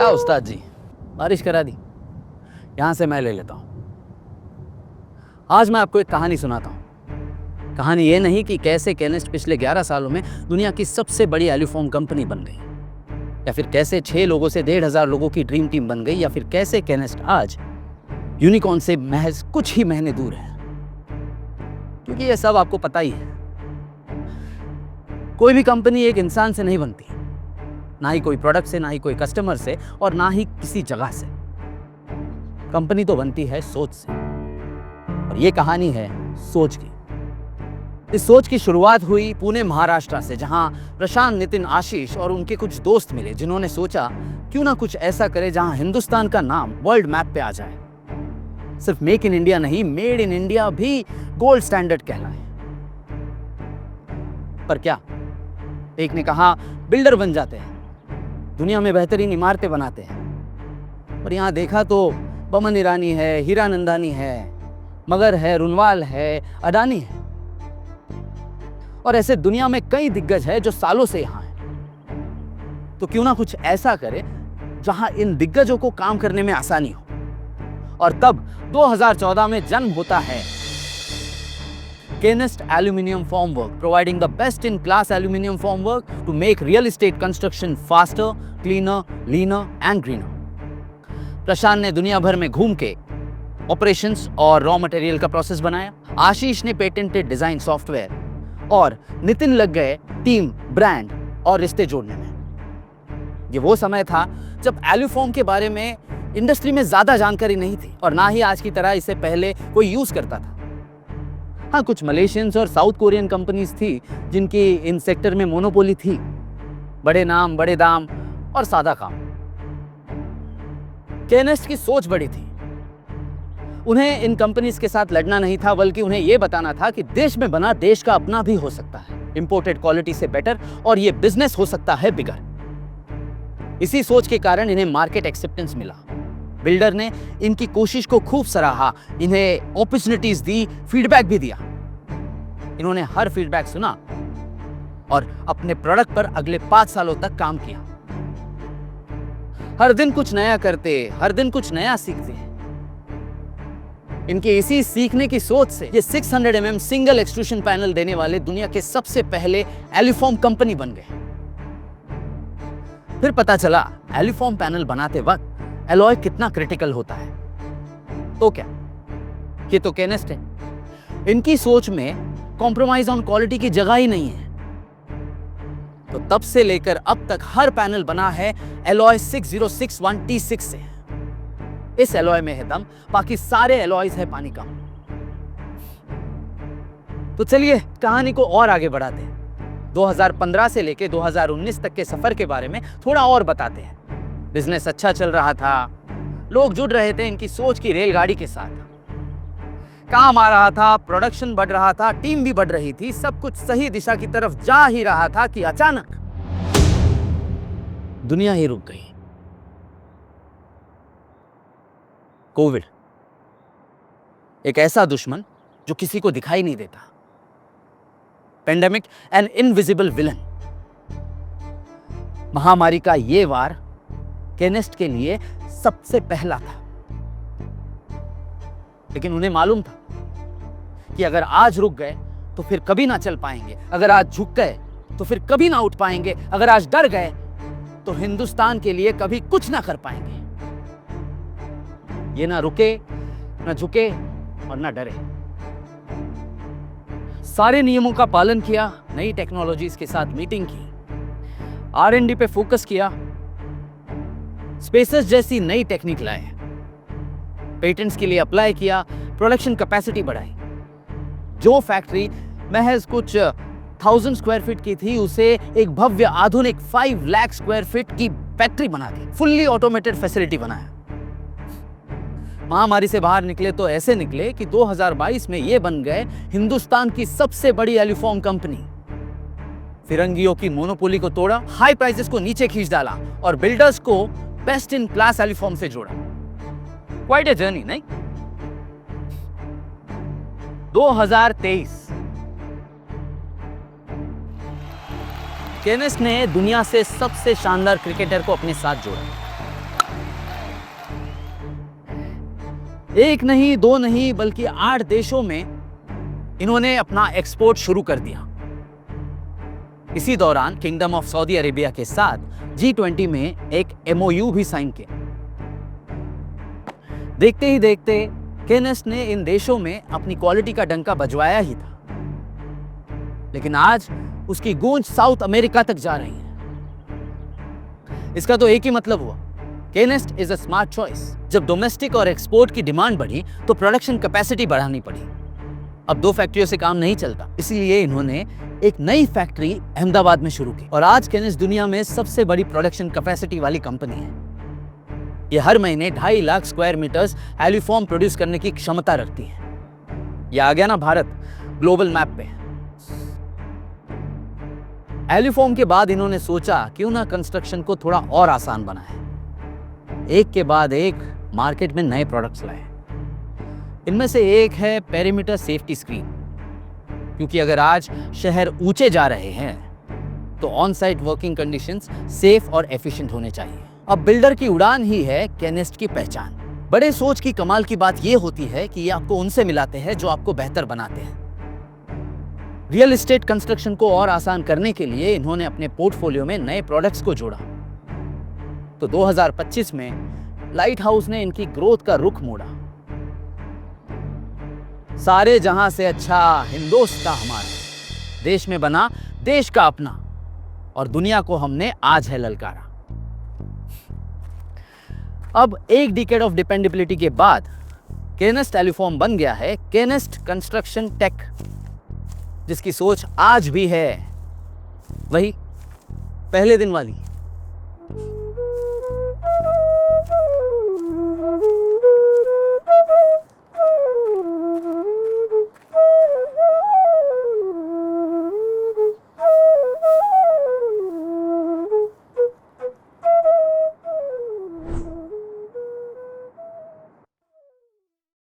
क्या उस्ताद जी, बारिश करा दी। यहाँ से मैं ले लेता हूँ। आज मैं आपको एक कहानी सुनाता हूँ। कहानी ये नहीं कि कैसे केनेस्ट पिछले 11 सालों में दुनिया की सबसे बड़ी एल्यूफॉर्म कंपनी बन गई, या फिर कैसे 6 लोगों से 1,500 लोगों की ड्रीम टीम बन गई, या फिर कैसे केनेस्ट आज यूनिकॉर्न से महज कुछ ही महीने दूर है। क्योंकि ये सब आपको पता ही है, कोई भी कंपनी एक इंसान से नहीं बनती, ना ही कोई प्रोडक्ट से, ना ही कोई कस्टमर से, और ना ही किसी जगह से। कंपनी तो बनती है सोच से, और ये कहानी है सोच की। इस सोच की शुरुआत हुई पुणे महाराष्ट्र से, जहां प्रशांत, नितिन, आशीष और उनके कुछ दोस्त मिले, जिन्होंने सोचा क्यों ना कुछ ऐसा करे जहां हिंदुस्तान का नाम वर्ल्ड मैप पे आ जाए। सिर्फ मेक इन इंडिया नहीं, मेड इन इंडिया भी गोल्ड स्टैंडर्ड कहलाए। पर क्या, एक ने कहा बिल्डर बन जाते हैं, दुनिया में बेहतरीन इमारतें बनाते हैं। और यहां देखा तो बमन ईरानी है, हीरानंदानी है, मगर है, रुनवाल है, अडानी है, और ऐसे दुनिया में कई दिग्गज है जो सालों से यहां हैं। तो क्यों ना कुछ ऐसा करे जहां इन दिग्गजों को काम करने में आसानी हो। और तब 2014 में जन्म होता है Kanest aluminium formwork, providing the best in class aluminium formwork to make real estate construction faster, cleaner, leaner and greener. Prashant ने दुनिया भर में घूम के ऑपरेशंस और रॉ मटेरियल का प्रोसेस बनाया। आशीष ने पेटेंटेड डिजाइन सॉफ्टवेयर, और नितिन लग गए टीम, ब्रांड और रिश्ते जोड़ने में। ये वो समय था जब एल्यूफॉर्म के बारे में इंडस्ट्री में ज्यादा जानकारी नहीं थी, और ना ही आज की तरह इसे पहले कोई यूज करता था। हाँ, कुछ मलेशियंस और साउथ कोरियन कंपनीज थी जिनकी इन सेक्टर में मोनोपोली थी। बड़े नाम, बड़े दाम और सादा काम। केनेस्ट की सोच बड़ी थी। उन्हें इन कंपनीज के साथ लड़ना नहीं था, बल्कि उन्हें यह बताना था कि देश में बना देश का अपना भी हो सकता है, इंपोर्टेड क्वालिटी से बेटर, और यह बिजनेस हो सकता है बिगर। इसी सोच के कारण इन्हें मार्केट एक्सेप्टेंस मिला। बिल्डर ने इनकी कोशिश को खूब सराहा, इन्हें अपॉर्चुनिटीज दी, फीडबैक भी दिया। इन्होंने हर फीडबैक सुना और अपने प्रोडक्ट पर अगले 5 सालों तक काम किया। हर दिन कुछ नया करते, हर दिन कुछ नया सीखते। इनके इसी सीखने की सोच से ये 600 mm सिंगल एक्सट्रूशन पैनल देने वाले दुनिया के सबसे पहले एल्यूफॉर्म कंपनी बन गए। फिर पता चला एल्यूफॉर्म पैनल बनाते वक्त एलॉय कितना क्रिटिकल होता है। तो क्या, ये तो केनेस्ट है। इनकी सोच में कॉम्प्रोमाइज ऑन क्वालिटी की जगह ही नहीं है। तो तब से लेकर अब तक हर पैनल बना है एलॉय 6061T6 से। इस एलॉय में है दम, बाकी सारे एलॉयज है पानी का। तो चलिए कहानी को और आगे बढ़ाते हैं। 2015 से लेकर 2019 तक के सफर के बारे में थोड़ा और बताते हैं। बिजनेस अच्छा चल रहा था, लोग जुड़ रहे थे इनकी सोच की रेलगाड़ी के साथ, काम आ रहा था, प्रोडक्शन बढ़ रहा था, टीम भी बढ़ रही थी, सब कुछ सही दिशा की तरफ जा ही रहा था कि अचानक दुनिया ही रुक गई। कोविड, एक ऐसा दुश्मन जो किसी को दिखाई नहीं देता। Pandemic, an invisible villain. महामारी का ये वार केनेस्ट के लिए सबसे पहला था। लेकिन उन्हें मालूम था कि अगर आज रुक गए तो फिर कभी ना चल पाएंगे, अगर आज झुक गए तो फिर कभी ना उठ पाएंगे, अगर आज डर गए तो हिंदुस्तान के लिए कभी कुछ ना कर पाएंगे। ये ना रुके, ना झुके और ना डरे। सारे नियमों का पालन किया, नई टेक्नोलॉजीज के साथ मीटिंग की, R&D पे फोकस किया, स्पेसेस जैसी नई टेक्निक लाए, पेटेंट्स के लिए अप्लाई किया, प्रोडक्शन कैपेसिटी बढ़ाई। जो फैक्ट्री महज कुछ 1000 स्क्वायर फीट की थी, उसे एक भव्य आधुनिक 5 लाख स्क्वायर फीट की फैक्ट्री बना दी, फुल्ली ऑटोमेटेड फैसिलिटी बनाया। महामारी से बाहर निकले तो ऐसे निकले कि 2022 में ये बन गए हिंदुस्तान की सबसे बड़ी एल्यूफॉर्म कंपनी। फिरंगियों की मोनोपोली को तोड़ा, हाई प्राइसेस को नीचे खींच डाला और बिल्डर्स को बेस्ट इन क्लास एल्यूफॉर्म से जोड़ा। क्वाइट अ जर्नी, नहीं? 2023 केनेस्ट ने दुनिया से सबसे शानदार क्रिकेटर को अपने साथ जोड़ा। एक नहीं, दो नहीं, बल्कि 8 देशों में इन्होंने अपना एक्सपोर्ट शुरू कर दिया। इसी दौरान किंगडम ऑफ सऊदी अरेबिया के साथ G20 में एक MOU भी साइन किया। देखते ही देखते केनेस्ट ने इन देशों में अपनी क्वालिटी का डंका बजवाया ही था, लेकिन आज उसकी गूंज साउथ अमेरिका तक जा रही है। इसका तो एक ही मतलब हुआ, केनेस्ट इज अ स्मार्ट चॉइस। जब डोमेस्टिक और एक्सपोर्ट की डिमांड बढ़ी तो प्रोडक्शन कैपेसिटी बढ़ानी पड़ी। अब 2 फैक्ट्रियों से काम नहीं चलता, इसलिए इन्होंने एक नई फैक्ट्री अहमदाबाद में शुरू की और आज केनेस्ट दुनिया में सबसे बड़ी प्रोडक्शन कैपेसिटी वाली कंपनी है। ये हर महीने 2.5 लाख स्क्वायर मीटर्स एल्यूफॉर्म प्रोड्यूस करने की क्षमता रखती है। ये आ गया ना भारत ग्लोबल मैप पे। एल्यूफॉर्म के बाद इन्होंने सोचा क्यों ना कंस्ट्रक्शन को थोड़ा और आसान बनाए। एक के बाद एक मार्केट में नए प्रोडक्ट्स लाए। इनमें से एक है पेरीमीटर सेफ्टी स्क्रीन, क्योंकि अगर आज शहर ऊंचे जा रहे हैं तो on site working conditions safe और एफिशिएंट होने चाहिए। अब बिल्डर की उड़ान ही है केनेस्ट की पहचान। बड़े सोच की कमाल की बात यह होती है कि ये आपको उनसे मिलाते हैं जो आपको बेहतर बनाते हैं। रियल एस्टेट कंस्ट्रक्शन को और आसान करने के लिए इन्होंने अपने पोर्टफोलियो में नए प्रोडक्ट्स को जोड़ा। तो 2025 में लाइट हाउस ने इनकी ग्रोथ का रुख मोड़ा। सारे जहां से अच्छा हिंदुस्तान हमारा, देश में बना देश का अपना, और दुनिया को हमने आज है ललकारा। अब एक डिकेड ऑफ डिपेंडेबिलिटी के बाद केनेस्ट एल्यूफॉर्म बन गया है केनेस्ट कंस्ट्रक्शन टेक, जिसकी सोच आज भी है वही पहले दिन वाली।